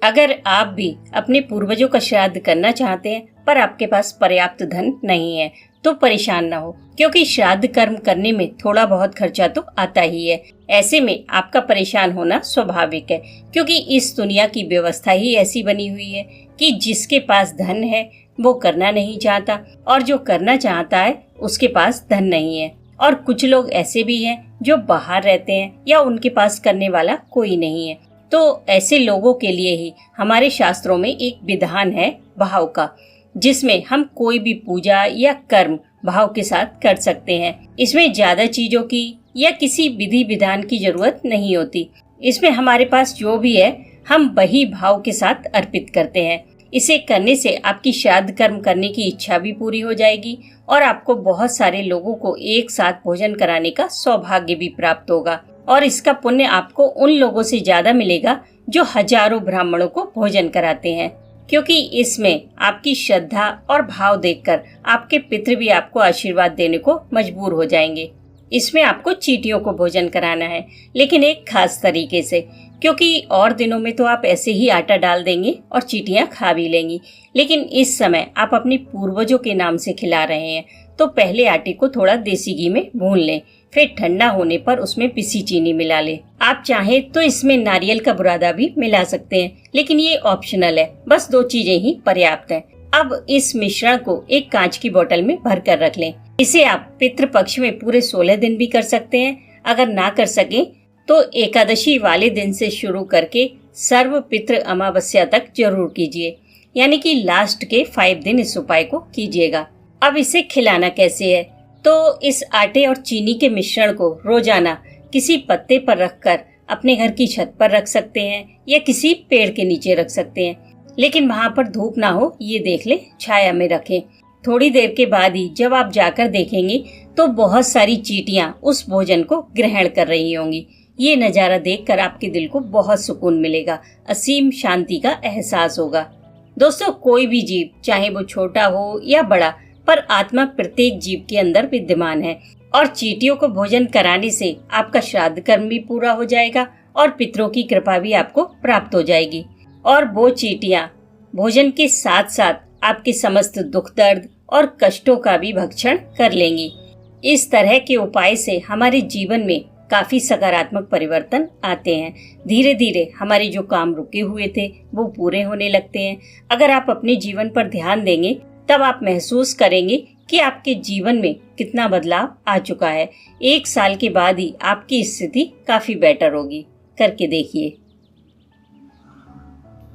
अगर आप भी अपने पूर्वजों का श्राद्ध करना चाहते हैं पर आपके पास पर्याप्त धन नहीं है तो परेशान न हो, क्योंकि श्राद्ध कर्म करने में थोड़ा बहुत खर्चा तो आता ही है। ऐसे में आपका परेशान होना स्वाभाविक है, क्योंकि इस दुनिया की व्यवस्था ही ऐसी बनी हुई है कि जिसके पास धन है वो करना नहीं चाहता और जो करना चाहता है उसके पास धन नहीं है। और कुछ लोग ऐसे भी हैं जो बाहर रहते हैं या उनके पास करने वाला कोई नहीं है। तो ऐसे लोगों के लिए ही हमारे शास्त्रों में एक विधान है भाव का, जिसमें हम कोई भी पूजा या कर्म भाव के साथ कर सकते हैं। इसमें ज्यादा चीजों की या किसी विधि विधान की जरूरत नहीं होती। इसमें हमारे पास जो भी है हम वही भाव के साथ अर्पित करते हैं। इसे करने से आपकी श्राद्ध कर्म करने की इच्छा भी पूरी हो जाएगी और आपको बहुत सारे लोगों को एक साथ भोजन कराने का सौभाग्य भी प्राप्त होगा। और इसका पुण्य आपको उन लोगों से ज्यादा मिलेगा जो हजारों ब्राह्मणों को भोजन कराते हैं, क्योंकि इसमें आपकी श्रद्धा और भाव देखकर आपके पितृ भी आपको आशीर्वाद देने को मजबूर हो जाएंगे। इसमें आपको चींटियों को भोजन कराना है, लेकिन एक खास तरीके से, क्योंकि और दिनों में तो आप ऐसे ही आटा डाल देंगे और चींटियां खा भी लेंगी, लेकिन इस समय आप अपने पूर्वजों के नाम से खिला रहे हैं। तो पहले आटे को थोड़ा देसी घी में भून लें, फिर ठंडा होने पर उसमें पिसी चीनी मिला लें। आप चाहें तो इसमें नारियल का बुरादा भी मिला सकते हैं, लेकिन ये ऑप्शनल है। बस 2 चीजें ही पर्याप्त हैं। अब इस मिश्रण को एक कांच की बोतल में भर कर रख लें। इसे आप पितृपक्ष में पूरे 16 दिन भी कर सकते हैं। अगर ना कर सके तो एकादशी वाले दिन से शुरू करके सर्व पितृ अमावस्या तक जरूर कीजिए, यानी कि लास्ट के 5 दिन इस उपाय को कीजिएगा। अब इसे खिलाना कैसे है, तो इस आटे और चीनी के मिश्रण को रोजाना किसी पत्ते पर रखकर अपने घर की छत पर रख सकते हैं या किसी पेड़ के नीचे रख सकते हैं, लेकिन वहाँ पर धूप ना हो ये देख ले, छाया में रखें। थोड़ी देर के बाद ही जब आप जाकर देखेंगे तो बहुत सारी चींटियां उस भोजन को ग्रहण कर रही होंगी। ये नजारा देखकर आपके दिल को बहुत सुकून मिलेगा, असीम शांति का एहसास होगा। दोस्तों, कोई भी जीव, चाहे वो छोटा हो या बड़ा, पर आत्मा प्रत्येक जीव के अंदर विद्यमान है और चींटियों को भोजन कराने से आपका श्राद्ध कर्म भी पूरा हो जाएगा और पितरों की कृपा भी आपको प्राप्त हो जाएगी। और वो चींटियां भोजन के साथ साथ आपके समस्त दुख दर्द और कष्टों का भी भक्षण कर लेंगी। इस तरह के उपाय से हमारे जीवन में काफी सकारात्मक परिवर्तन आते हैं। धीरे धीरे हमारे जो काम रुके हुए थे वो पूरे होने लगते हैं। अगर आप अपने जीवन पर ध्यान देंगे तब आप महसूस करेंगे कि आपके जीवन में कितना बदलाव आ चुका है। 1 साल के बाद ही आपकी स्थिति काफी बेटर होगी। करके देखिए।